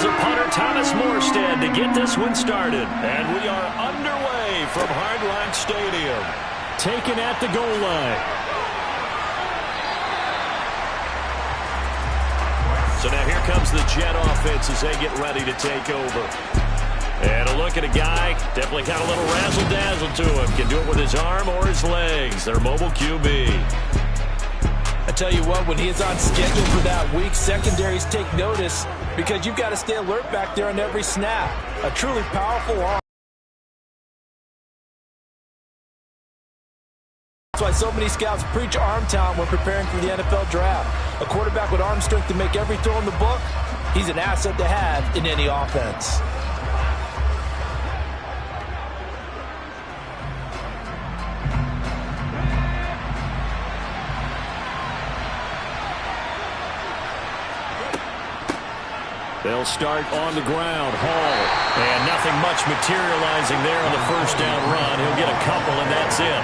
is the punter, Thomas Morstead, to get this one started. And we are underway from Hard Rock Stadium. Taken at the goal line. So now here comes the Jet offense as they get ready to take over. And a look at a guy, definitely got a little razzle-dazzle to him. Can do it with his arm or his legs. Their mobile QB. I tell you what, when he is on schedule for that week, secondaries take notice because you've got to stay alert back there on every snap. A truly powerful arm. That's why so many scouts preach arm talent when preparing for the NFL draft. A quarterback with arm strength to make every throw in the book, he's an asset to have in any offense. They'll start on the ground. Hall. And nothing much materializing there on the first down run. He'll get a couple, and that's it.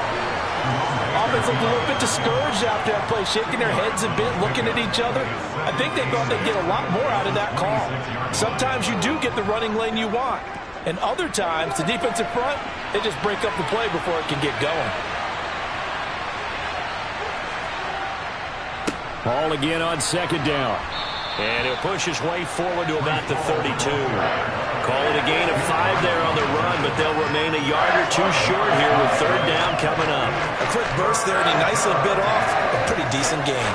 Offense looked a little bit discouraged after that play, shaking their heads a bit, looking at each other. I think they thought they'd get a lot more out of that call. Sometimes you do get the running lane you want. And other times, the defensive front, they just break up the play before it can get going. Hall again on second down. And he'll push his way forward to about the 32. Call it a gain of 5 there on the run, but they'll remain a yard or two short here with third down coming up. A quick burst there, and he nicely bit off a pretty decent gain.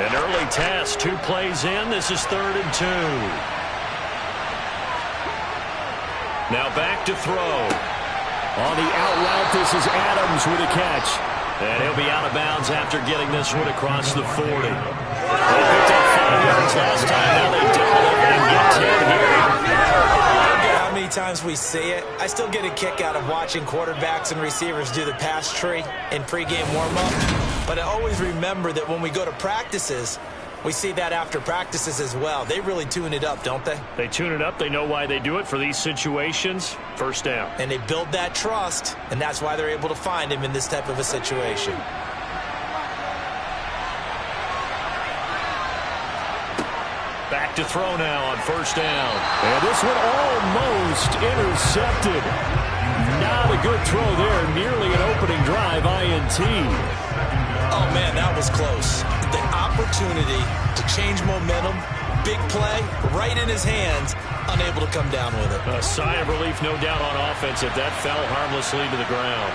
An early test, 2 plays in. This is 3rd and 2. Now back to throw. On the out route, this is Adams with a catch. And he'll be out of bounds after getting this one across the 40. They picked up 5 yards last time. Now they double it and get 10 here. I don't care how many times we see it. I still get a kick out of watching quarterbacks and receivers do the pass tree in pregame warm-up. But I always remember that when we go to practices, we see that after practices as well. They really tune it up, don't they? They tune it up. They know why they do it for these situations. First down. And they build that trust, and that's why they're able to find him in this type of a situation. Back to throw now on first down. And this one almost intercepted. Not a good throw there. Nearly an opening drive INT. Oh, man, that was close. The opportunity to change momentum, big play, right in his hands, unable to come down with it. A sigh of relief, no doubt, on offense if that fell harmlessly to the ground.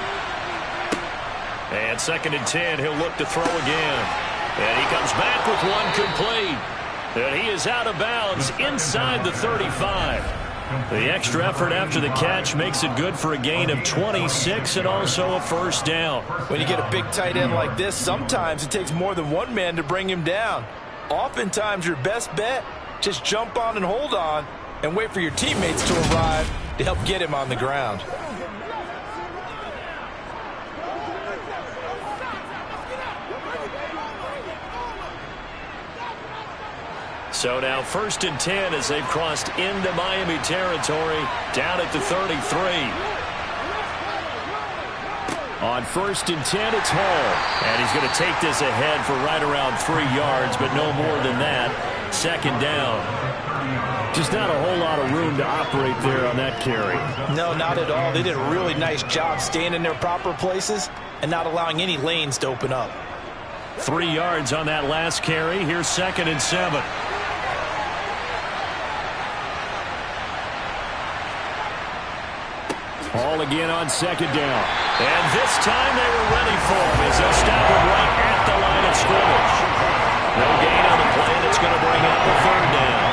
And 2nd and 10, he'll look to throw again. And he comes back with one complete. And he is out of bounds inside the 35. The extra effort after the catch makes it good for a gain of 26 and also a first down. When you get a big tight end like this, sometimes it takes more than one man to bring him down. Oftentimes, your best bet, just jump on and hold on and wait for your teammates to arrive to help get him on the ground. So now 1st and 10 as they've crossed into Miami territory down at the 33. On 1st and 10, it's Hall. And he's going to take this ahead for right around 3 yards, but no more than that. 2nd down. Just not a whole lot of room to operate there on that carry. No, not at all. They did a really nice job staying in their proper places and not allowing any lanes to open up. 3 yards on that last carry. Here's 2nd and 7. Hall again on 2nd down. And this time they were ready for him as they'll stop him right at the line of scrimmage. No gain on the play, and it's going to bring up the 3rd down.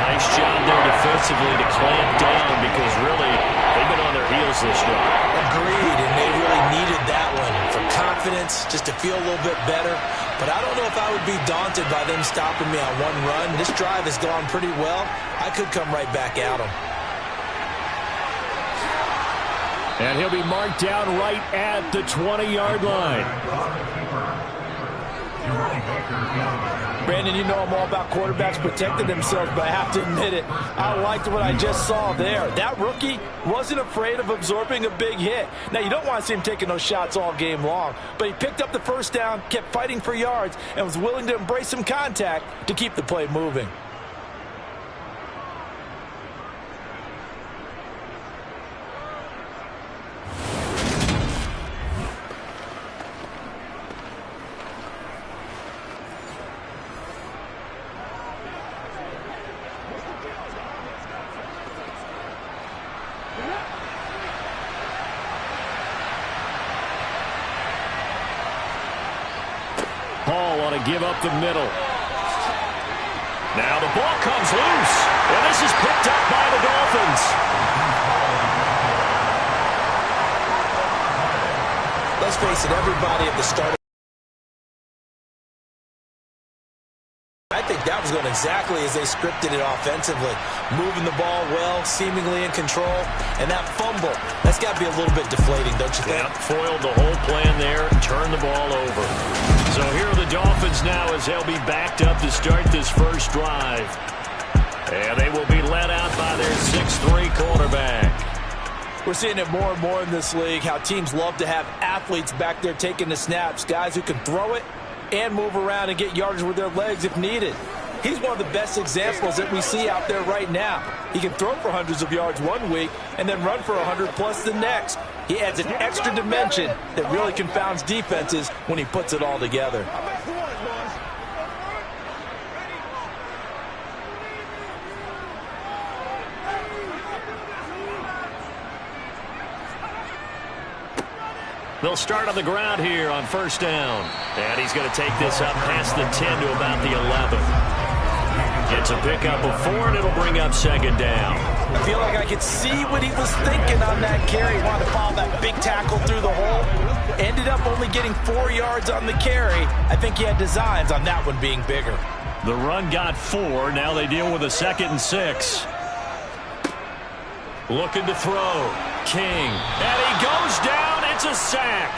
Nice job there defensively to clamp down because really they've been on their heels this drive. Agreed, and they really needed that one for confidence, just to feel a little bit better. But I don't know if I would be daunted by them stopping me on one run. This drive has gone pretty well. I could come right back at them. And he'll be marked down right at the 20-yard line. Brandon, you know I'm all about quarterbacks protecting themselves, but I have to admit it, I liked what I just saw there. That rookie wasn't afraid of absorbing a big hit. Now, you don't want to see him taking those shots all game long, but he picked up the first down, kept fighting for yards, and was willing to embrace some contact to keep the play moving. Hall ought to give up the middle. Now the ball comes loose, and this is picked up by the Dolphins. Let's face it, everybody at the start. I think that was going exactly as they scripted it offensively. Moving the ball well, seemingly in control. And that fumble, that's got to be a little bit deflating, don't you think? Yeah, foiled the whole plan there, turned the ball over. So here are the Dolphins now as they'll be backed up to start this first drive. And they will be led out by their 6'3" quarterback. We're seeing it more and more in this league, how teams love to have athletes back there taking the snaps, guys who can throw it and move around and get yardage with their legs if needed. He's one of the best examples that we see out there right now. He can throw for hundreds of yards one week and then run for 100+ the next. He adds an extra dimension that really confounds defenses when he puts it all together. They'll start on the ground here on first down. And he's going to take this up past the 10 to about the 11. Gets a pickup of 4, and it'll bring up second down. I feel like I could see what he was thinking on that carry. He wanted to follow that big tackle through the hole. Ended up only getting 4 yards on the carry. I think he had designs on that one being bigger. The run got 4. Now they deal with a 2nd and 6. Looking to throw. King. And he goes down. It's a sack.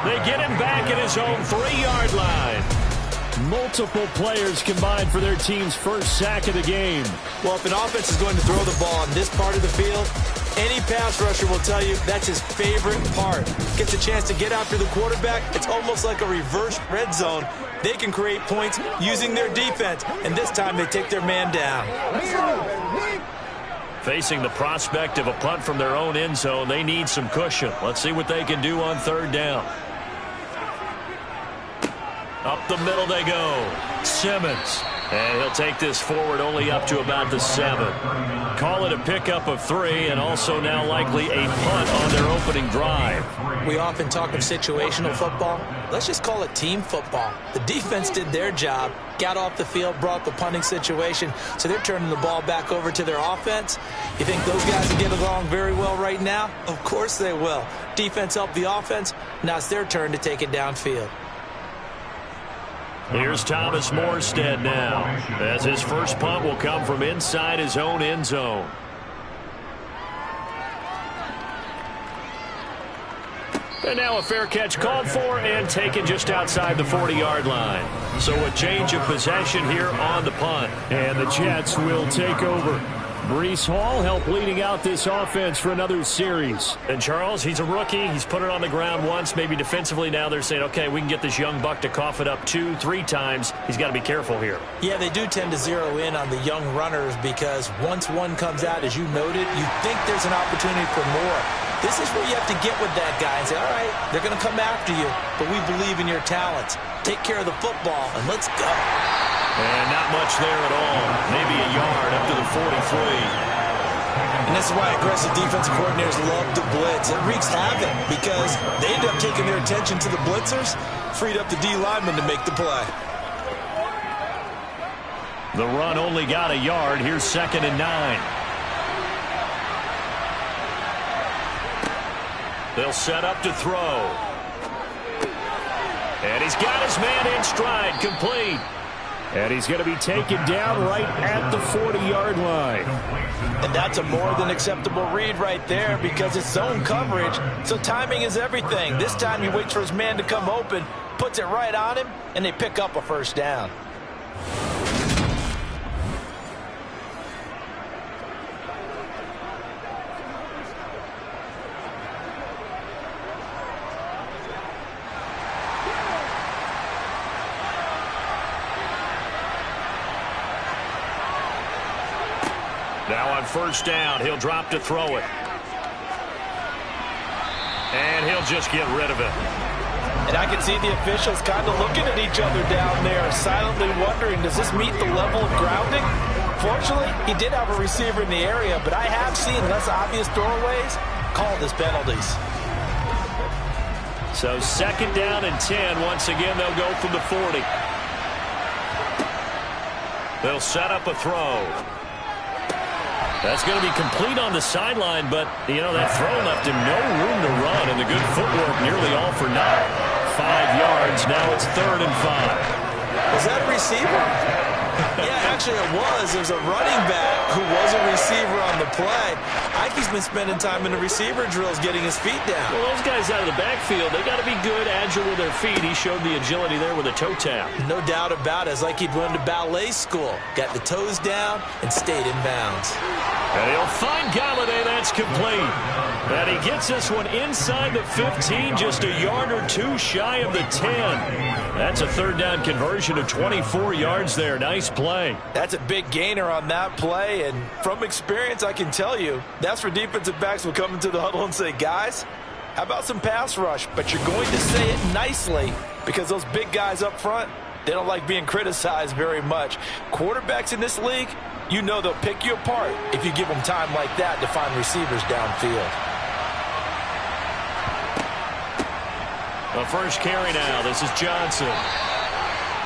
They get him back at his own 3-yard line. Multiple players combined for their team's first sack of the game. Well, if an offense is going to throw the ball on this part of the field, any pass rusher will tell you that's his favorite part. Gets a chance to get after the quarterback. It's almost like a reverse red zone. They can create points using their defense, and this time they take their man down. Facing the prospect of a punt from their own end zone, they need some cushion. Let's see what they can do on third down. Up the middle they go. Simmons. And he'll take this forward only up to about the 7. Call it a pickup of 3, and also now likely a punt on their opening drive. We often talk of situational football. Let's just call it team football. The defense did their job, got off the field, brought the punting situation, so they're turning the ball back over to their offense. You think those guys will get along very well right now? Of course they will. Defense helped the offense. Now it's their turn to take it downfield. Here's Thomas Morstead now, as his first punt will come from inside his own end zone. And now a fair catch called for and taken just outside the 40-yard line. So a change of possession here on the punt. And the Jets will take over. Breece Hall helped leading out this offense for another series. And Charles, he's a rookie. He's put it on the ground once, maybe defensively. Now they're saying, okay, we can get this young buck to cough it up 2, 3 times. He's got to be careful here. Yeah, they do tend to zero in on the young runners because once one comes out, as you noted, you think there's an opportunity for more. This is where you have to get with that guy and say, all right, they're going to come after you, but we believe in your talents. Take care of the football, and let's go. And not much there at all. Maybe a yard up to the 43. And this is why aggressive defensive coordinators love to blitz. It wreaks havoc because they end up taking their attention to the blitzers, freed up the D lineman to make the play. The run only got a yard. Here's 2nd and 9. They'll set up to throw. And he's got his man in stride, complete. And he's going to be taken down right at the 40-yard line. And that's a more than acceptable read right there because it's zone coverage, so timing is everything. This time he waits for his man to come open, puts it right on him, and they pick up a first down. Now on first down, he'll drop to throw it. And he'll just get rid of it. And I can see the officials kind of looking at each other down there, silently wondering, does this meet the level of grounding? Fortunately, he did have a receiver in the area, but I have seen less obvious throwaways called as penalties. So second down and 10. Once again, they'll go from the 40. They'll set up a throw. That's going to be complete on the sideline, but, you know, that throw left him no room to run, and the good footwork nearly all for naught. 5 yards. Now it's 3rd and 5. Was that a receiver? Yeah, actually it was. There's a running back who was a receiver on the play. Ike's been spending time in the receiver drills getting his feet down. Well, those guys out of the backfield, they got to be good, agile with their feet. He showed the agility there with a toe tap. No doubt about it. It's like he'd run to ballet school. Got the toes down and stayed in bounds. And he'll find Galladay. That's complete. And he gets this one inside the 15, just a yard or two shy of the 10. That's a 3rd down conversion of 24 yards there. Nice play. That's a big gainer on that play, and from experience, I can tell you, that's where defensive backs will come into the huddle and say, guys, how about some pass rush? But you're going to say it nicely because those big guys up front, they don't like being criticized very much. Quarterbacks in this league, you know they'll pick you apart if you give them time like that to find receivers downfield. The first carry now. This is Johnson.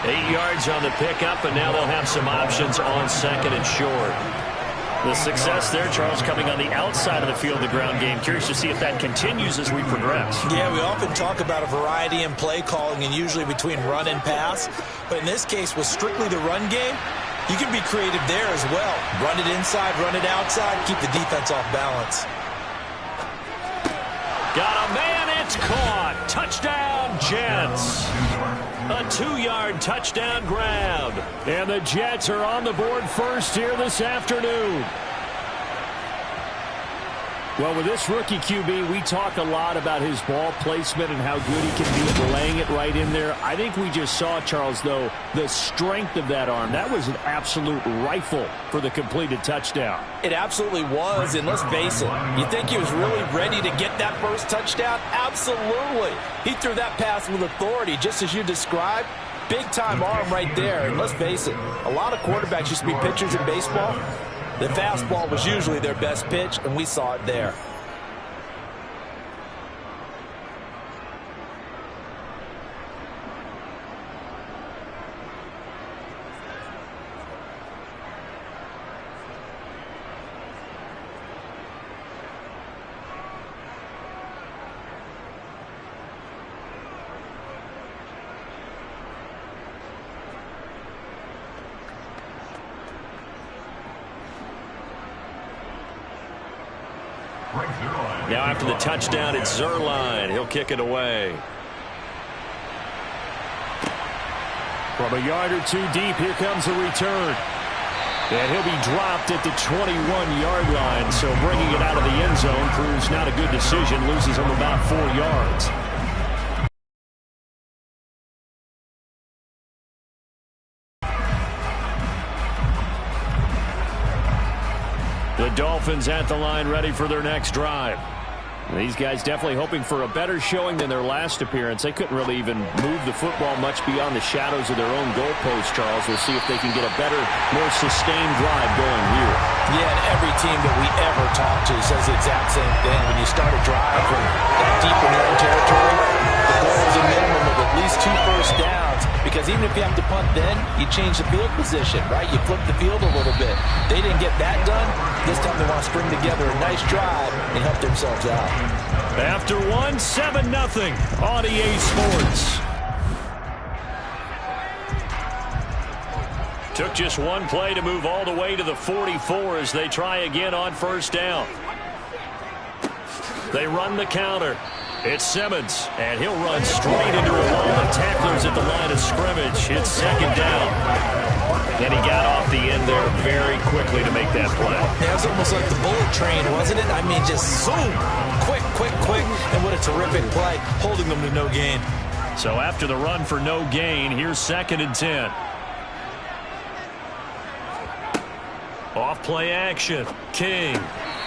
8 yards on the pickup, and now they'll have some options on 2nd and short. The success there, Charles, coming on the outside of the field, the ground game. Curious to see if that continues as we progress. Yeah, we often talk about a variety in play calling and usually between run and pass. But in this case, with strictly the run game, you can be creative there as well. Run it inside, run it outside, keep the defense off balance. Got a man, it's caught. Touchdown, Jets. A 2-yard touchdown grab. And the Jets are on the board first here this afternoon. Well, with this rookie QB, we talk a lot about his ball placement and how good he can be at laying it right in there. I think we just saw, Charles, though, the strength of that arm. That was an absolute rifle for the completed touchdown. It absolutely was, and let's face it, you think he was really ready to get that first touchdown? Absolutely. He threw that pass with authority, just as you described. Big-time arm right there, and let's face it, a lot of quarterbacks used to be pitchers in baseball. The fastball was usually their best pitch, and we saw it there. Now after the touchdown, it's Zerline. He'll kick it away. From a yard or two deep, here comes the return. And he'll be dropped at the 21-yard line. So bringing it out of the end zone proves not a good decision. Loses him about 4 yards. The Dolphins at the line, ready for their next drive. These guys definitely hoping for a better showing than their last appearance. They couldn't really even move the football much beyond the shadows of their own goalpost, Charles. We'll see if they can get a better, more sustained drive going here. Yeah, and every team that we ever talk to says the exact same thing. When you start a drive from that deep in your own territory, the goal is a minimum of at least 2 first downs. Because even if you have to punt then, you change the field position, right? You flip the field a little bit. They didn't get that done. This time they want to string together a nice drive and help themselves out. After 1, 7-0 on EA Sports. Took just one play to move all the way to the 44 as they try again on first down. They run the counter. It's Simmons, and he'll run straight into a wall of tacklers at the line of scrimmage. It's second down. And he got off the end there very quickly to make that play. Yeah, it was almost like the bullet train, wasn't it? I mean, just zoom. Quick, quick, quick. And what a terrific play, holding them to no gain. So after the run for no gain, here's second and 10. Off play action. King.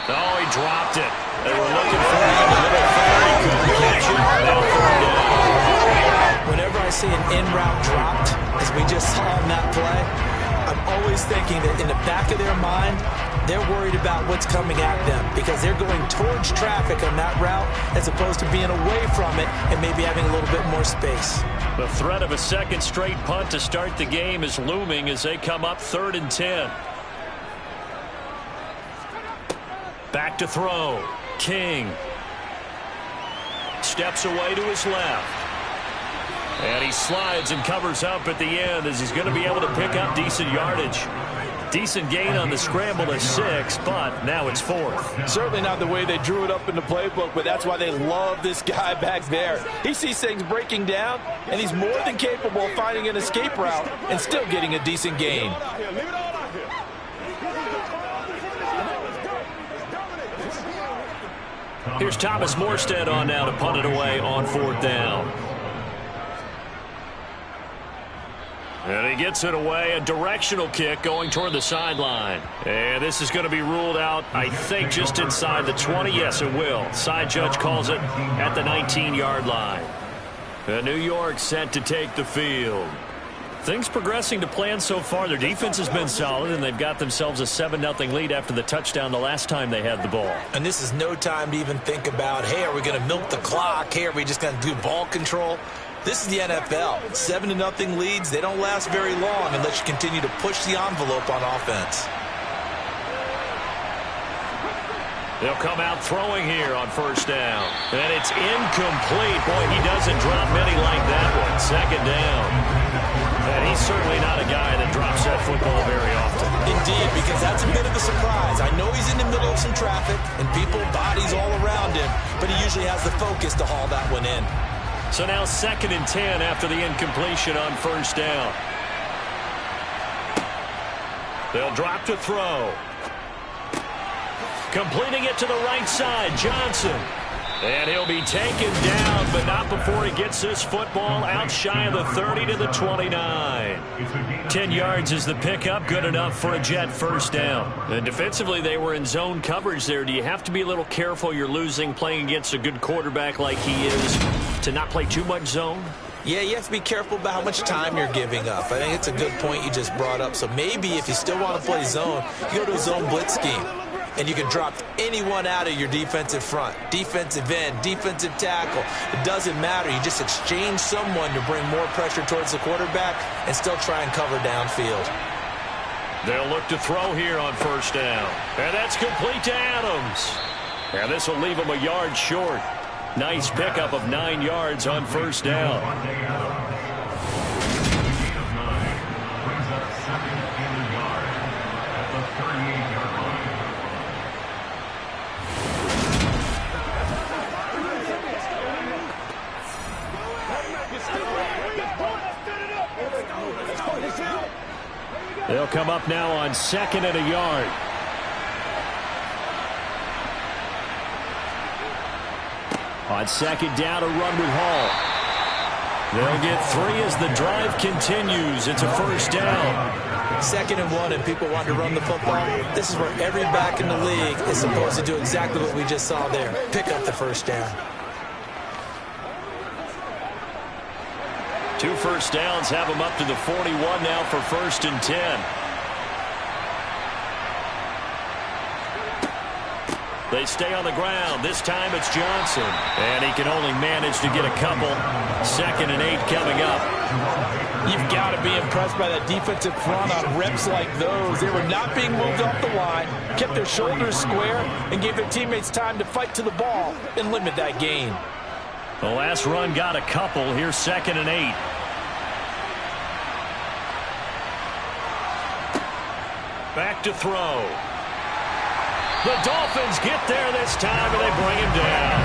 Oh, he dropped it. They were looking for him in the middle there. He couldn't catch it. They'll throw it down. Whenever I see an in-route dropped, as we just saw on that play, I'm always thinking that in the back of their mind, they're worried about what's coming at them because they're going towards traffic on that route as opposed to being away from it and maybe having a little bit more space. The threat of a second straight punt to start the game is looming as they come up 3rd and 10. Back to throw. King. Steps away to his left. And he slides and covers up at the end as he's going to be able to pick up decent yardage. Decent gain on the scramble at 6, but now it's 4th. Certainly not the way they drew it up in the playbook, but that's why they love this guy back there. He sees things breaking down, and he's more than capable of finding an escape route and still getting a decent gain. Here's Thomas Morstead on now to punt it away on 4th down. And he gets it away, a directional kick going toward the sideline. And this is going to be ruled out, I think, just inside the 20. Yes, it will. Side judge calls it at the 19-yard line. And New York set to take the field. Things progressing to plan so far. Their defense has been solid, and they've got themselves a 7-0 lead after the touchdown the last time they had the ball. And this is no time to even think about, hey, are we going to milk the clock? Hey, are we just going to do ball control? This is the NFL. 7-0 leads, they don't last very long unless you continue to push the envelope on offense. They'll come out throwing here on first down. And it's incomplete. Boy, he doesn't drop many like that one. Second down. And he's certainly not a guy that drops that football very often. Indeed, because that's a bit of a surprise. I know he's in the middle of some traffic and people, bodies all around him, but he usually has the focus to haul that one in. So now 2nd and 10 after the incompletion on first down. They'll drop to throw. Completing it to the right side, Johnson. And he'll be taken down, but not before he gets this football out shy of the 30 to the 29. 10 yards is the pickup, good enough for a Jet first down. And defensively, they were in zone coverage there. Do you have to be a little careful you're losing playing against a good quarterback like he is to not play too much zone? Yeah, you have to be careful about how much time you're giving up. I think it's a good point you just brought up. So maybe if you still want to play zone, you go to a zone blitz scheme. And you can drop anyone out of your defensive front, defensive end, defensive tackle. It doesn't matter. You just exchange someone to bring more pressure towards the quarterback and still try and cover downfield. They'll look to throw here on first down. And that's complete to Adams. And this will leave him a yard short. Nice pickup of 9 yards on first down. They'll come up now on 2nd and a yard. On 2nd down, a run with Hall. They'll get 3 as the drive continues. It's a first down. 2nd and 1, and people want to run the football. This is where every back in the league is supposed to do exactly what we just saw there. Pick up the first down. 2 first downs have them up to the 41 now for 1st and 10. They stay on the ground. This time it's Johnson. And he can only manage to get a couple. 2nd and 8 coming up. You've got to be impressed by that defensive front on reps like those. They were not being moved off the line, kept their shoulders square, and gave their teammates time to fight to the ball and limit that gain. The last run got a couple. Here's 2nd and 8. Back to throw. The Dolphins get there this time, and they bring him down.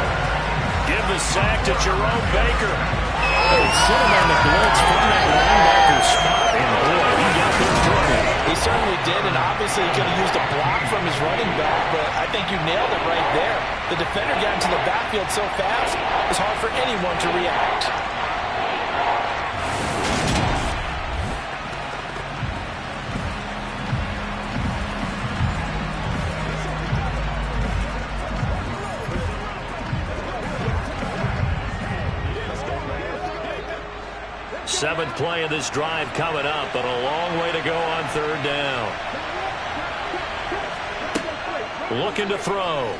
Give the sack to Jerome Baker. They sit him on the blitz from that linebacker spot, and boy, he got there quickly. He certainly did, and obviously he could have used a block from his running back, but I think you nailed it right there. The defender got into the backfield so fast, it's hard for anyone to react. Seventh play of this drive coming up, but a long way to go on third down. Looking to throw.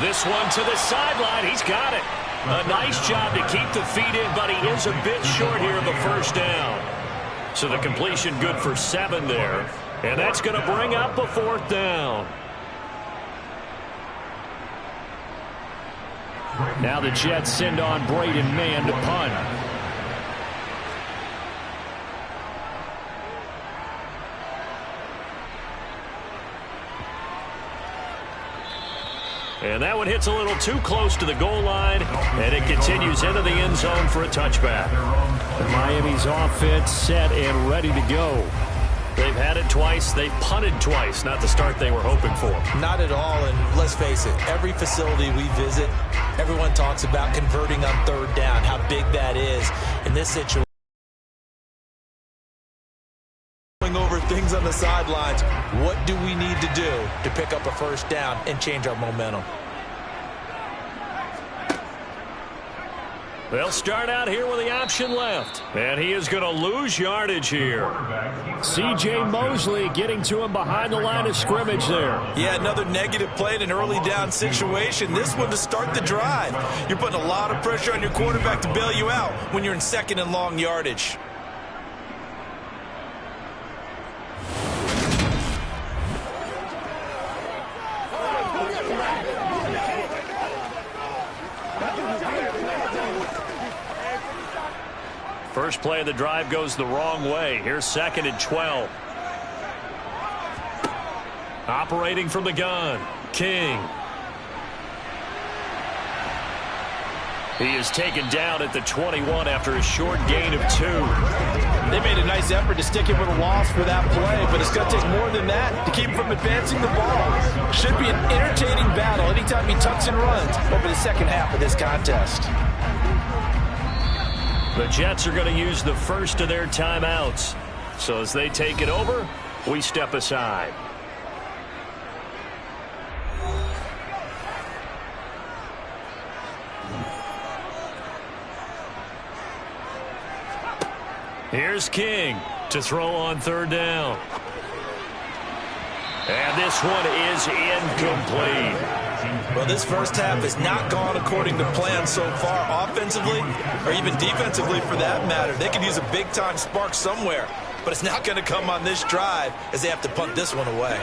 This one to the sideline. He's got it. A nice job to keep the feet in, but he is a bit short here of the first down. So the completion good for 7 there. And that's going to bring up a fourth down. Now the Jets send on Braden Mann to punt. And that one hits a little too close to the goal line, and it continues into the end zone for a touchback. Miami's offense set and ready to go. They've had it twice. They've punted twice. Not the start they were hoping for. Not at all, and let's face it, every facility we visit, everyone talks about converting on third down, how big that is. In this situation, going over things on the sidelines, what do we need to do to pick up a first down and change our momentum? They'll start out here with the option left. And he is going to lose yardage here. C.J. Mosley getting to him behind the line of scrimmage there. Yeah, another negative play in an early down situation. This one to start the drive. You're putting a lot of pressure on your quarterback to bail you out when you're in second and long yardage. First play of the drive goes the wrong way. Here's 2nd and 12. Operating from the gun, King. He is taken down at the 21 after a short gain of 2. They made a nice effort to stick him with a loss for that play, but it's going to take more than that to keep him from advancing the ball. Should be an entertaining battle anytime he tucks and runs over the second half of this contest. The Jets are going to use the first of their timeouts. So as they take it over, we step aside. Here's King to throw on third down. And this one is incomplete. Well, this first half has not gone according to plan so far, offensively or even defensively for that matter. They could use a big-time spark somewhere, but it's not going to come on this drive as they have to punt this one away.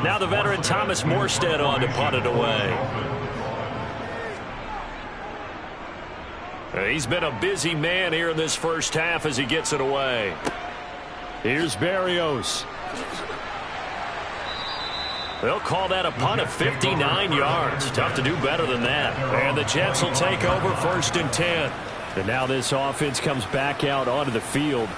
Now the veteran Thomas Morstead on to punt it away. He's been a busy man here in this first half as he gets it away. Here's Berrios. They'll call that a punt of 59 yards. Tough to do better than that. And the Jets will take over 1st and 10. And now this offense comes back out onto the field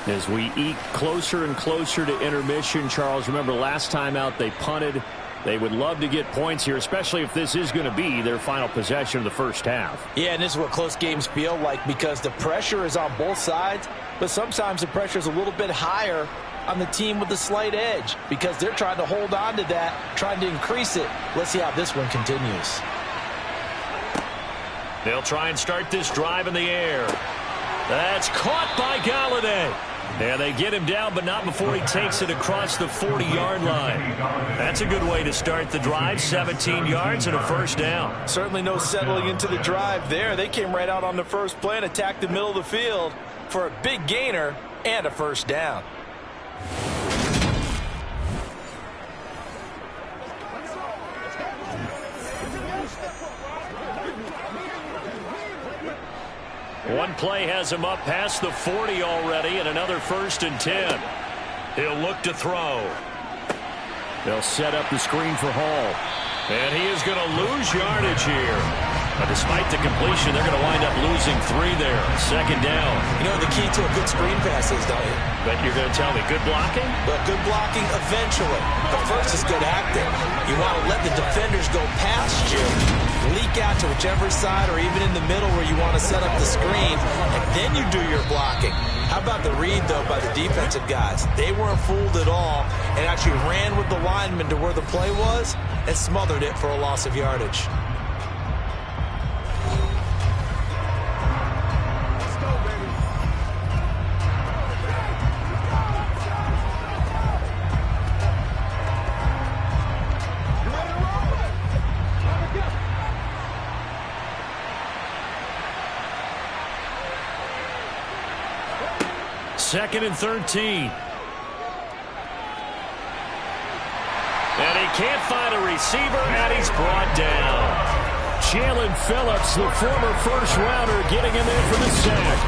as we eke closer and closer to intermission. Charles, remember last time out they punted. They would love to get points here, especially if this is going to be their final possession of the first half. Yeah, and this is what close games feel like because the pressure is on both sides, but sometimes the pressure is a little bit higher on the team with the slight edge because they're trying to hold on to that, trying to increase it. Let's see how this one continues. They'll try and start this drive in the air. That's caught by Galladay. And they get him down, but not before he takes it across the 40-yard line. That's a good way to start the drive, 17 yards and a first down. Certainly no settling into the drive there. They came right out on the first play and attacked the middle of the field for a big gainer and a first down. One play has him up past the 40 already, and another 1st and 10. He'll look to throw. They'll set up the screen for Hall. And he is going to lose yardage here. But despite the completion, they're going to wind up losing 3 there. 2nd down. You know the key to a good screen pass is, don't you? But you're going to tell me, good blocking? Well, good blocking eventually. But first is good acting. You want to let the defenders go past you, leak out to whichever side or even in the middle where you want to set up the screen, and then you do your blocking. How about the read, though, by the defensive guys? They weren't fooled at all and actually ran with the lineman to where the play was and smothered it for a loss of yardage. Second and 13. And he can't find a receiver, and he's brought down. Jalen Phillips, the former first-rounder, getting in there for the sack.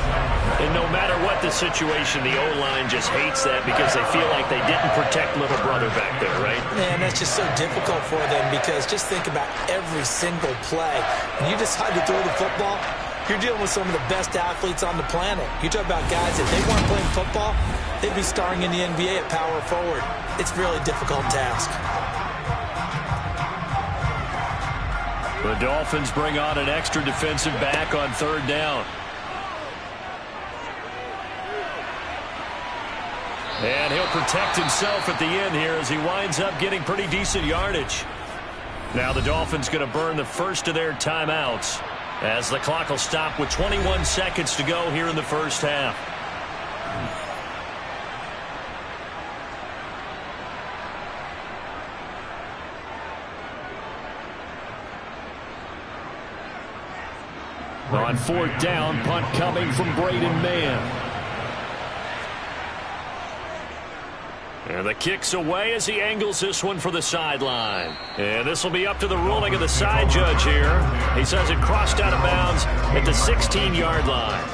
And no matter what the situation, the O-line just hates that because they feel like they didn't protect little brother back there, right? Man, that's just so difficult for them because just think about every single play. When you decide to throw the football, you're dealing with some of the best athletes on the planet. You talk about guys, if they weren't playing football, they'd be starring in the NBA at power forward. It's a really difficult task. The Dolphins bring on an extra defensive back on 3rd down. And he'll protect himself at the end here as he winds up getting pretty decent yardage. Now the Dolphins going to burn the first of their timeouts as the clock will stop with 21 seconds to go here in the first half. On 4th down, punt coming from Braden Mann. And the kick's away as he angles this one for the sideline. And this will be up to the ruling of the side judge here. He says it crossed out of bounds at the 16-yard line.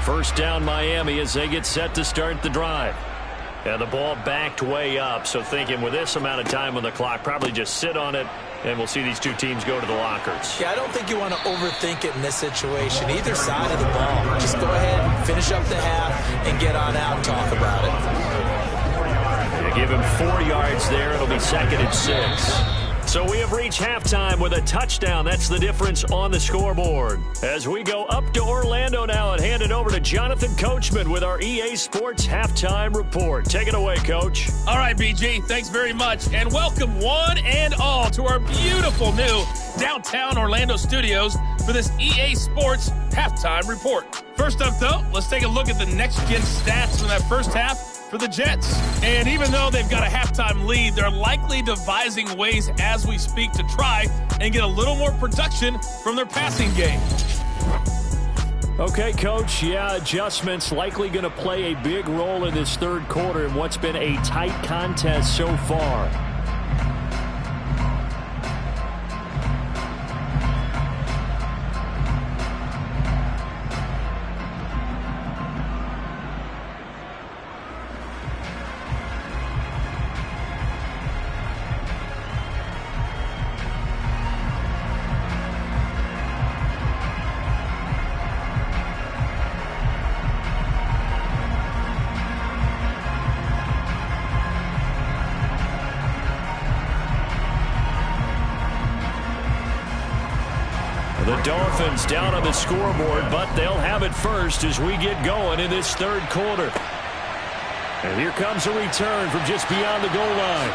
First down Miami as they get set to start the drive. And the ball backed way up, so thinking with this amount of time on the clock, probably just sit on it, and we'll see these two teams go to the lockers. Yeah, I don't think you want to overthink it in this situation. Either side of the ball. Just go ahead, finish up the half, and get on out and talk about it. They give him 4 yards there. It'll be 2nd and 6. So we have reached halftime with a touchdown. That's the difference on the scoreboard. As we go up to Orlando now and hand it over to Jonathan Coachman with our EA Sports Halftime Report. Take it away, Coach. All right, BG, thanks very much. And welcome one and all to our beautiful new downtown Orlando studios for this EA Sports Halftime Report. First up, though, let's take a look at the next-gen stats from that first half for the Jets. And even though they've got a halftime lead, they're likely devising ways as we speak to try and get a little more production from their passing game. Okay, Coach, yeah, adjustments likely going to play a big role in this 3rd quarter in what's been a tight contest so far. The Dolphins down on the scoreboard, but they'll have it first as we get going in this 3rd quarter. And here comes a return from just beyond the goal line.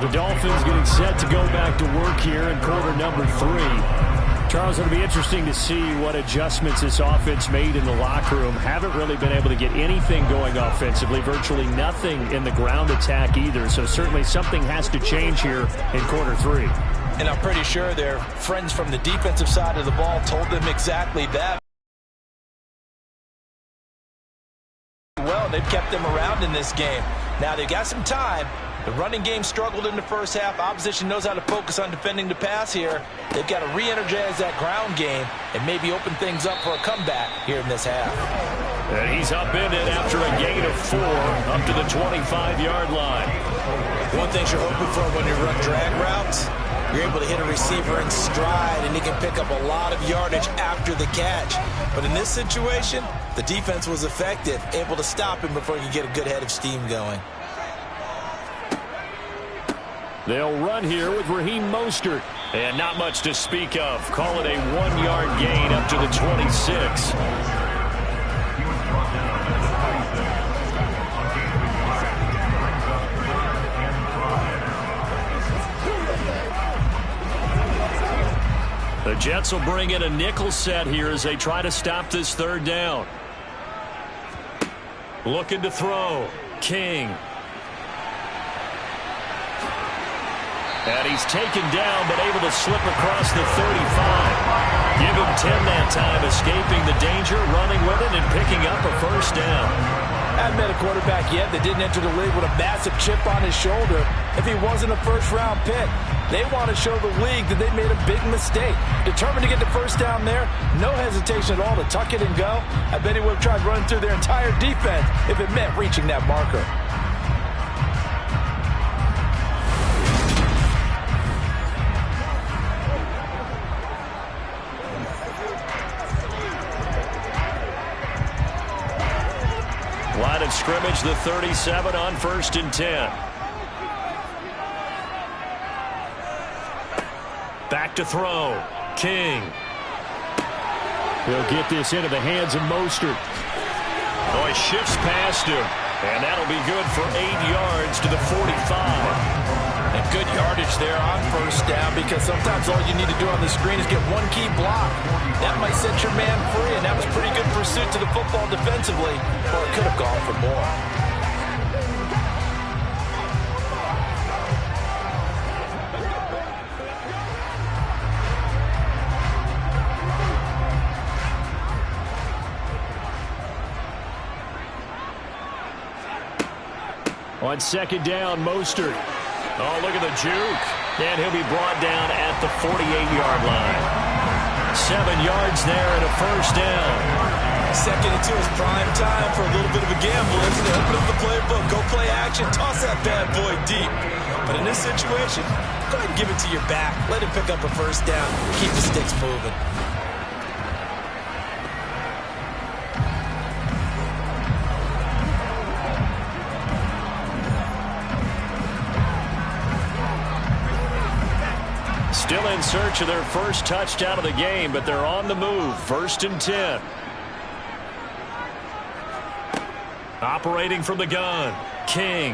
The Dolphins getting set to go back to work here in quarter number 3. Charles, it'll be interesting to see what adjustments this offense made in the locker room. Haven't really been able to get anything going offensively, virtually nothing in the ground attack either. So certainly something has to change here in quarter 3. And I'm pretty sure their friends from the defensive side of the ball told them exactly that. they've kept them around in this game. Now, they've got some time. The running game struggled in the first half. Opposition knows how to focus on defending the pass here. They've got to re-energize that ground game and maybe open things up for a comeback here in this half. And he's upended after a gain of 4 up to the 25-yard line. One thing you're hoping for when you run drag routes, you're able to hit a receiver in stride, and he can pick up a lot of yardage after the catch. But in this situation, the defense was effective, able to stop him before he could get a good head of steam going. They'll run here with Raheem Mostert. And not much to speak of. Call it a 1-yard gain up to the 26. The Jets will bring in a nickel set here as they try to stop this third down. Looking to throw. King. And he's taken down, but able to slip across the 35. Give him 10 that time, escaping the danger, running with it, and picking up a first down. Haven't met a quarterback yet that didn't enter the league with a massive chip on his shoulder if he wasn't a first-round pick. They want to show the league that they made a big mistake. Determined to get the first down there, no hesitation at all to tuck it and go. I bet he would have tried running through their entire defense if it meant reaching that marker. Line of scrimmage, the 37 on 1st and 10. Back to throw. King. He'll get this into the hands of Mostert. Oh, he shifts past him. And that'll be good for 8 yards to the 45. And good yardage there on first down, because sometimes all you need to do on the screen is get one key block. That might set your man free, and that was pretty good pursuit to the football defensively, or it could have gone for more. On second down, Mostert. Oh, look at the juke. And he'll be brought down at the 48-yard line. 7 yards there and a first down. Second and 2 is prime time for a little bit of a gamble, isn't it? Open up the playbook, go play action, toss that bad boy deep. But in this situation, go ahead and give it to your back. Let him pick up a first down. Keep the sticks moving. Still in search of their first touchdown of the game, but they're on the move. 1st and 10. Operating from the gun. King.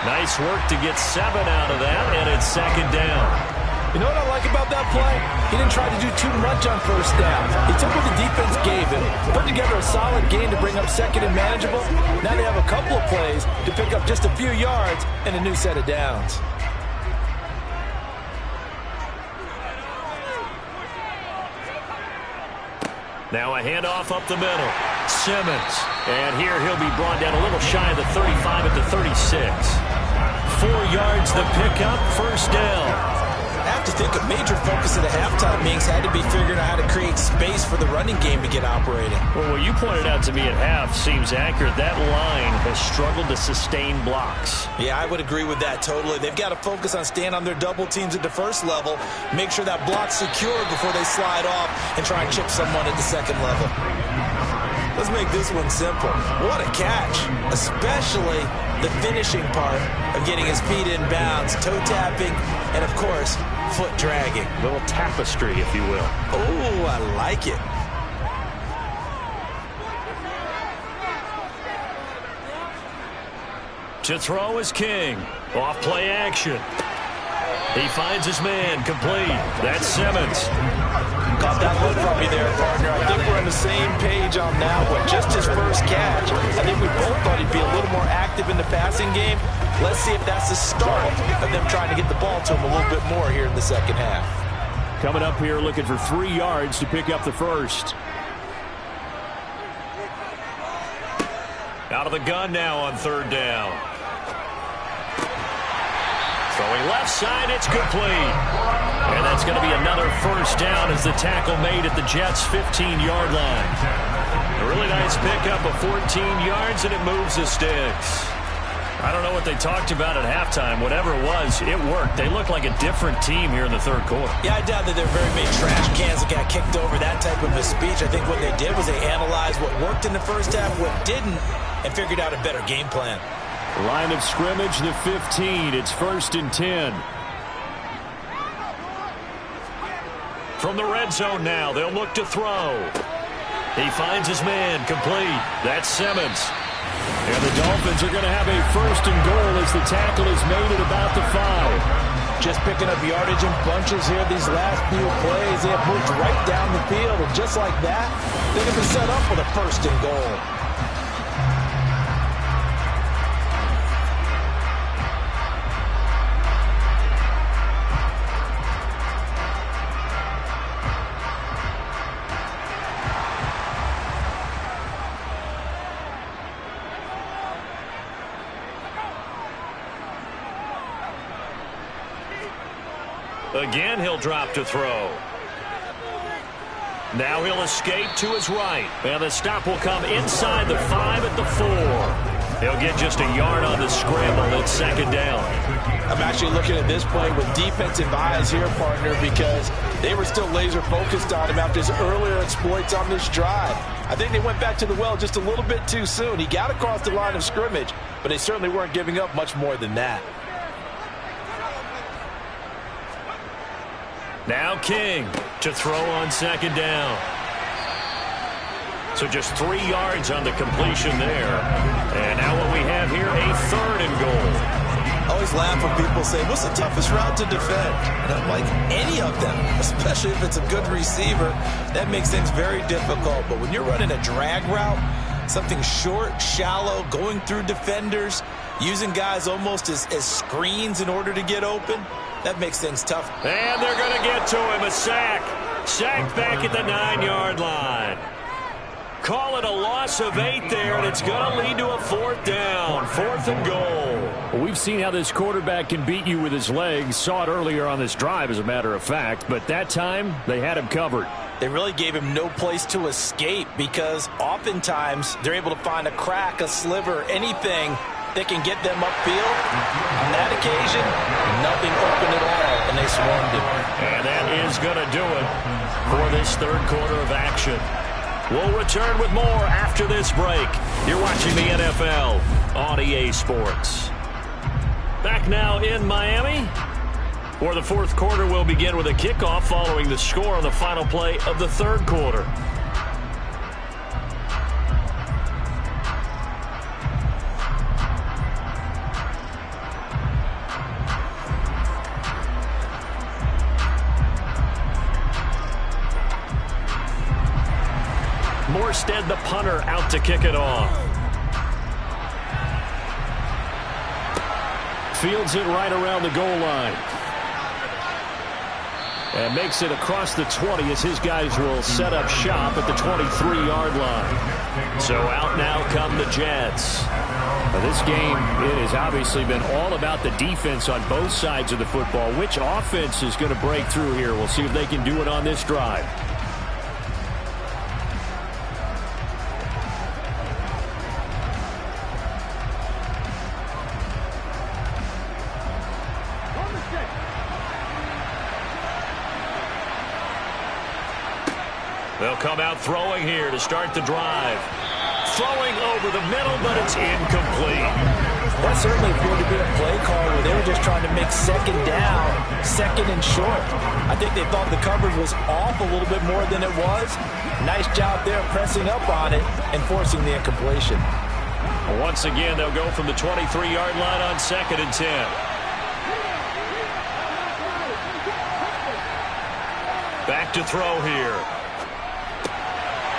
Nice work to get 7 out of that, and it's second down. You know what I like about that play? He didn't try to do too much on first down. He took what the defense gave him, put together a solid game to bring up second and manageable. Now they have a couple of plays to pick up just a few yards and a new set of downs. Now a handoff up the middle. Simmons. And here he'll be brought down a little shy of the 35 at the 36. 4 yards the pickup, first down. I have to think a major focus of the halftime meetings had to be figuring out how to create space for the running game to get operating. Well, what you pointed out to me at half seems accurate. That line has struggled to sustain blocks. Yeah, I would agree with that totally. They've got to focus on staying on their double teams at the first level, make sure that block's secured before they slide off and try and chip someone at the second level. Let's make this one simple. What a catch, especially the finishing part of getting his feet in bounds, toe tapping, and of course, foot dragging. Little tapestry, if you will. Oh, I like it. To throw is King. Off play action. He finds his man, complete. That's Simmons. Got that look from you there, partner. I think we're on the same page on that one. Just his first catch. I think we both thought he'd be a little more active in the passing game. Let's see if that's the start of them trying to get the ball to him a little bit more here in the second half. Coming up here looking for 3 yards to pick up the first. Out of the gun now on third down. Throwing left side, it's complete. And that's going to be another first down as the tackle made at the Jets' 15-yard line. A really nice pickup of 14 yards, and it moves the sticks. I don't know what they talked about at halftime. Whatever it was, it worked. They look like a different team here in the third quarter. Yeah, I doubt that there are very many trash cans that got kicked over, that type of a speech. I think what they did was they analyzed what worked in the first half, what didn't, and figured out a better game plan. Line of scrimmage, the 15. It's 1st and 10. From the red zone now, they'll look to throw. He finds his man, complete. That's Simmons. And the Dolphins are going to have a 1st and goal as the tackle is made at about the 5. Just picking up yardage in bunches here these last few plays. They have moved right down the field, and just like that, they're going to be set up with a 1st and goal. Again, he'll drop to throw. Now he'll escape to his right. And the stop will come inside the 5 at the 4. He'll get just a yard on the scramble. It's 2nd down. I'm actually looking at this play with defensive eyes here, partner, because they were still laser focused on him after his earlier exploits on this drive. I think they went back to the well just a little bit too soon. He got across the line of scrimmage, but they certainly weren't giving up much more than that. Now King to throw on 2nd down. So just 3 yards on the completion there. And now what we have here, a 3rd and goal. I always laugh when people say, what's the toughest route to defend? And I'm like, any of them, especially if it's a good receiver. That makes things very difficult. But when you're running a drag route, something short, shallow, going through defenders, using guys almost as screens in order to get open, that makes things tough. And they're going to get to him. A sack. Sacked back at the 9-yard line. Call it a loss of 8 there, and it's going to lead to a 4th down. 4th and goal. Well, we've seen how this quarterback can beat you with his legs. Saw it earlier on this drive, as a matter of fact. But that time, they had him covered. They really gave him no place to escape because oftentimes they're able to find a crack, a sliver, anything that can get them upfield. On that occasion, nothing open at all, and they swarmed him. And that is going to do it for this 3rd quarter of action. We'll return with more after this break. You're watching the NFL on EA Sports. Back now in Miami, where the 4th quarter will begin with a kickoff following the score on the final play of the 3rd quarter. Morstead, the punter, out to kick it off. Fields it right around the goal line. And makes it across the 20 as his guys will set up shop at the 23-yard line. So out now come the Jets. Now this game, it has obviously been all about the defense on both sides of the football. Which offense is going to break through here? We'll see if they can do it on this drive. They'll come out throwing here to start the drive. Throwing over the middle, but it's incomplete. That certainly appeared to be a play call where they were just trying to make 2nd down, 2nd and short. I think they thought the coverage was off a little bit more than it was. Nice job there pressing up on it and forcing the incompletion. Once again, they'll go from the 23-yard line on 2nd and 10. Back to throw here.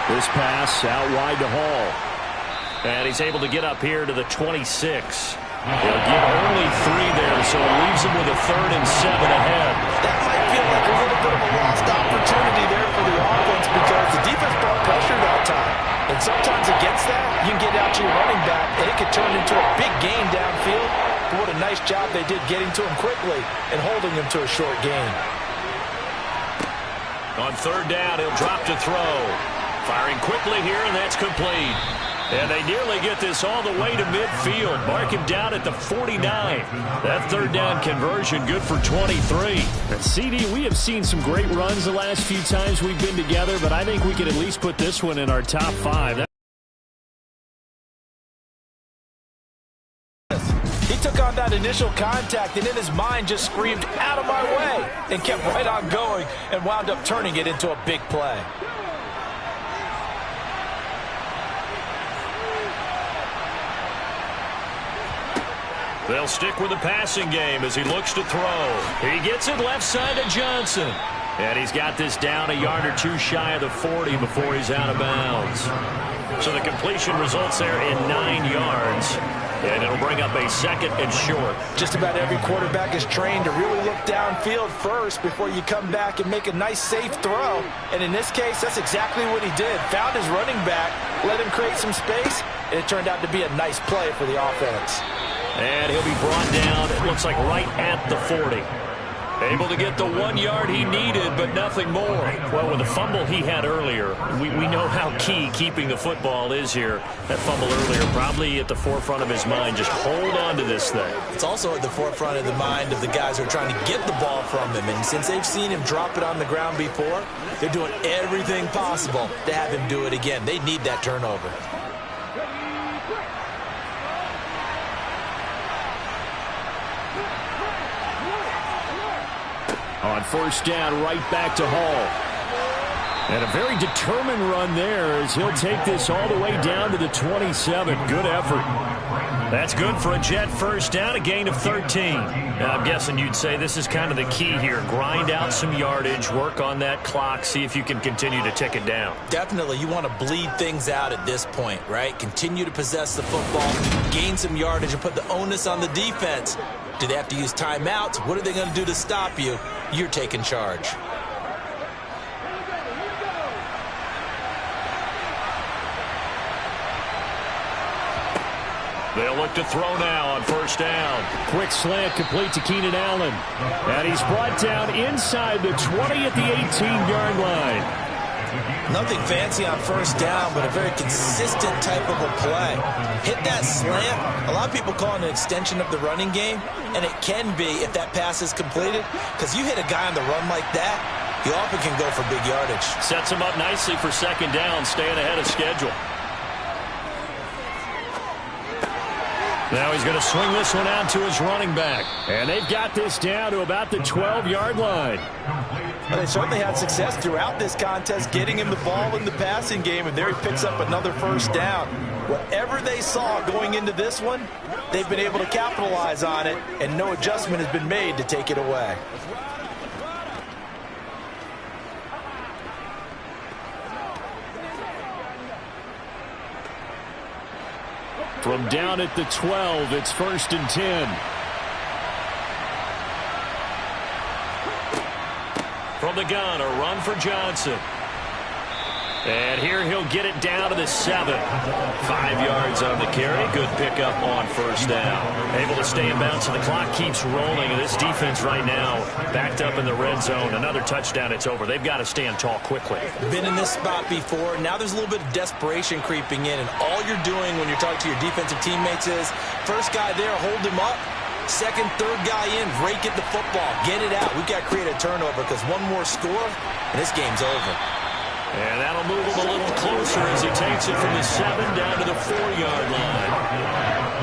This pass out wide to Hall. And he's able to get up here to the 26. He'll get only 3 there, so it leaves him with a 3rd and 7 ahead. That might feel like a little bit of a lost opportunity there for the offense because the defense brought pressure that time. And sometimes against that, you can get out to your running back nice job they did getting to him quickly and holding him to a short gain. On third down, he'll drop to throw. Firing quickly here, and that's complete. And they nearly get this all the way to midfield. Mark him down at the 49. That third down conversion good for 23. And CD, we have seen some great runs the last few times we've been together, but I think we can at least put this one in our top 5. He took on that initial contact and in his mind just screamed, "Out of my way," and kept right on going and wound up turning it into a big play. They'll stick with the passing game as he looks to throw. He gets it left side to Johnson. And he's got this down a yard or two shy of the 40 before he's out of bounds. So the completion results there in 9 yards. And it'll bring up a second and short. Just about every quarterback is trained to really look downfield first before you come back and make a nice, safe throw. And in this case, that's exactly what he did. Found his running back, let him create some space, and it turned out to be a nice play for the offense. And he'll be brought down, it looks like right at the 40. Able to get the 1 yard he needed, but nothing more. Well, with the fumble he had earlier, we know how key keeping the football is here. That fumble earlier probably at the forefront of his mind. Just hold on to this thing. It's also at the forefront of the mind of the guys who are trying to get the ball from him. And since they've seen him drop it on the ground before, they're doing everything possible to have him do it again. They need that turnover. On first down, right back to Hall. And a very determined run there as he'll take this all the way down to the 27. Good effort. That's good for a Jet first down, a gain of 13. Now, I'm guessing you'd say this is kind of the key here. Grind out some yardage, work on that clock, see if you can continue to tick it down. Definitely, you want to bleed things out at this point, right? Continue to possess the football, gain some yardage, and put the onus on the defense. Do they have to use timeouts? What are they going to do to stop you? You're taking charge. They'll look to throw now on first down. Quick slant complete to Keenan Allen. And he's brought down inside the 20 at the 18-yard line. Nothing fancy on first down, but a very consistent type of a play. Hit that slant. A lot of people call it an extension of the running game, and it can be if that pass is completed, because you hit a guy on the run like that, he often can go for big yardage. Sets him up nicely for second down, staying ahead of schedule. Now he's going to swing this one out to his running back. And they've got this down to about the 12-yard line. Well, they certainly had success throughout this contest getting him the ball in the passing game, and there he picks up another first down. Whatever they saw going into this one, they've been able to capitalize on it, and no adjustment has been made to take it away. From down at the 12, it's first and 10. From the gun, a run for Johnson. And here he'll get it down to the 7. 5 yards on the carry. Good pickup on first down. Able to stay in bounds, and the clock keeps rolling. And this defense right now backed up in the red zone. Another touchdown, it's over. They've got to stand tall quickly. Been in this spot before. Now there's a little bit of desperation creeping in. And all you're doing when you're talking to your defensive teammates is, first guy there, hold him up. Second, third guy in, rake at the football. Get it out. We've got to create a turnover because one more score, and this game's over. And that'll move him a little closer as he takes it from the 7 down to the 4-yard line.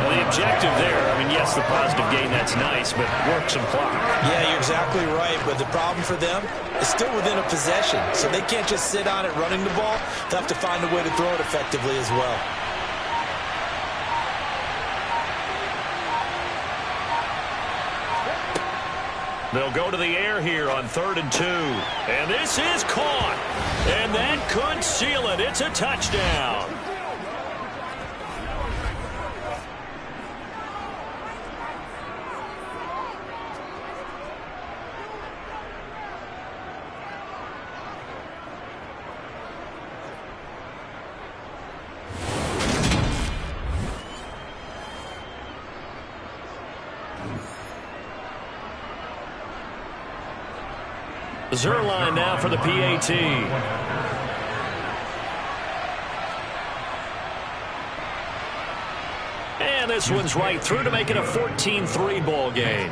Well, the objective there, I mean, yes, the positive gain, that's nice, but work some clock. Yeah, you're exactly right, but the problem for them is still within a possession, so they can't just sit on it running the ball. They'll have to find a way to throw it effectively as well. They'll go to the air here on 3rd and 2. And this is caught. And that could seal it. It's a touchdown. Zerline now for the PAT. And this one's right through to make it a 14-3 ball game.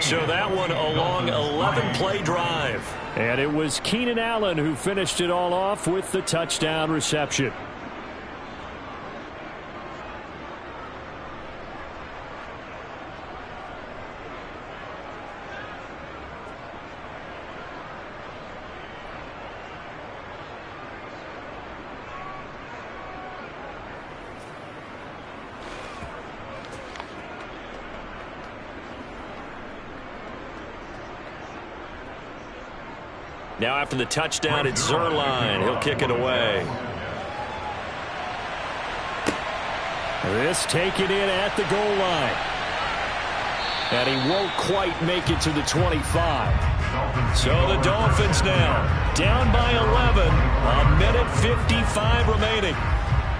So that one a long 11-play drive. And it was Keenan Allen who finished it all off with the touchdown reception. Now after the touchdown, it's Zerline. He'll kick it away. This taken in at the goal line. And he won't quite make it to the 25. So the Dolphins now down by 11. A minute 55 remaining.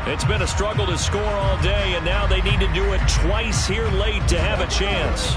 It's been a struggle to score all day, and now they need to do it twice here late to have a chance.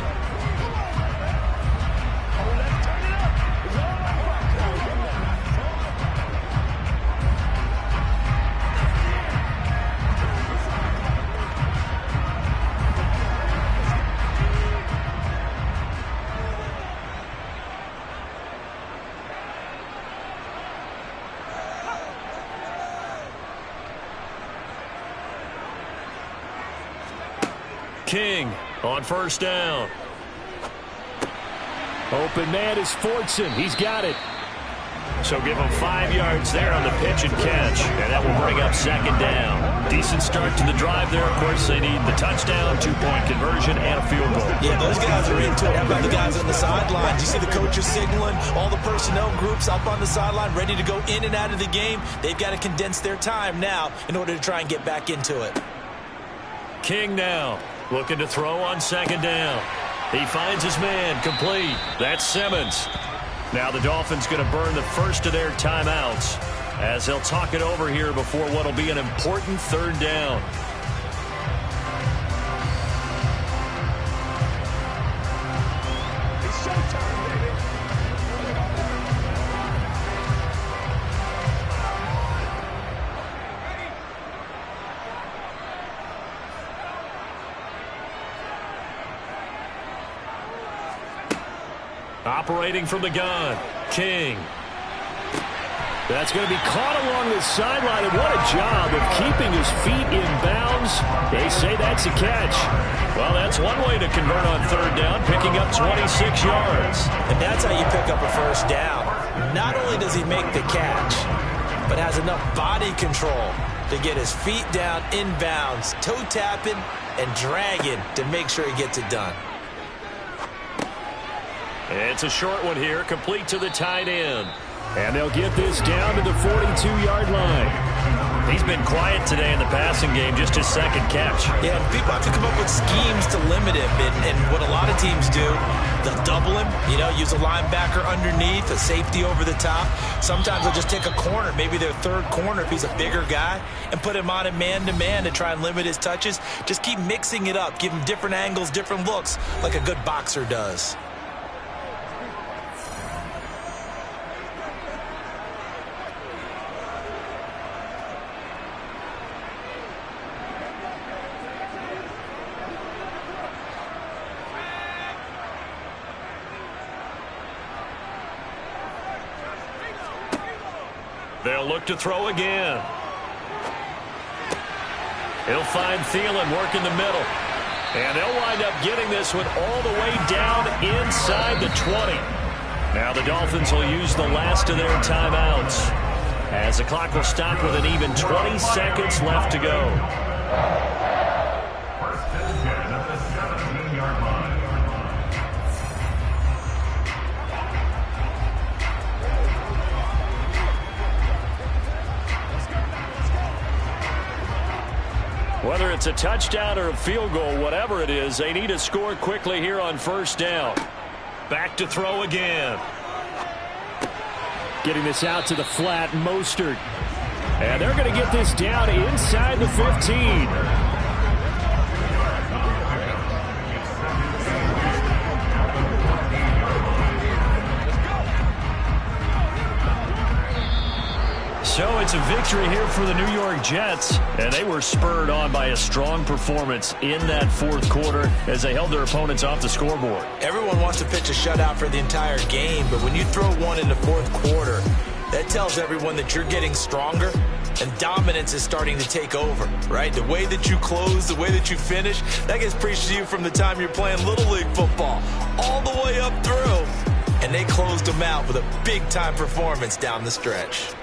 King on first down. Open man is Fortson. He's got it. So give him 5 yards there on the pitch and catch. And that will bring up second down. Decent start to the drive there. Of course, they need the touchdown, 2-point conversion, and a field goal. Yeah, those guys are into it. How about the guys on the sidelines? You see the coaches signaling, all the personnel groups up on the sideline ready to go in and out of the game. They've got to condense their time now in order to try and get back into it. King now looking to throw on second down. He finds his man complete. That's Simmons. Now the Dolphins going to burn the first of their timeouts as they'll talk it over here before what will be an important third down. It's showtime, baby. Operating from the gun, King. That's going to be caught along the sideline, and what a job of keeping his feet in bounds. They say that's a catch. Well, that's one way to convert on third down, picking up 26 yards. And that's how you pick up a first down. Not only does he make the catch, but has enough body control to get his feet down in bounds, toe tapping and dragging to make sure he gets it done. It's a short one here, complete to the tight end. And they'll get this down to the 42-yard line. He's been quiet today in the passing game, just his second catch. Yeah, people have to come up with schemes to limit him. And what a lot of teams do, they'll double him, use a linebacker underneath, a safety over the top. Sometimes they'll just take a corner, maybe their third corner if he's a bigger guy, and put him on a man-to-man to try and limit his touches. Just keep mixing it up, give him different angles, different looks, like a good boxer does. They'll look to throw again. He'll find Thielen working the middle. And they'll wind up getting this one all the way down inside the 20. Now the Dolphins will use the last of their timeouts as the clock will stop with an even 20 seconds left to go. First and 10 at the 17-yard line. Whether it's a touchdown or a field goal, whatever it is, they need to score quickly here on first down. Back to throw again. Getting this out to the flat, Mostert. And they're going to get this down inside the 15. So it's a victory here for the New York Jets. And they were spurred on by a strong performance in that fourth quarter as they held their opponents off the scoreboard. Everyone wants to pitch a shutout for the entire game, but when you throw one in the fourth quarter, that tells everyone that you're getting stronger and dominance is starting to take over, right? The way that you close, the way that you finish, that gets preached to you from the time you're playing Little League football all the way up through. And they closed them out with a big-time performance down the stretch.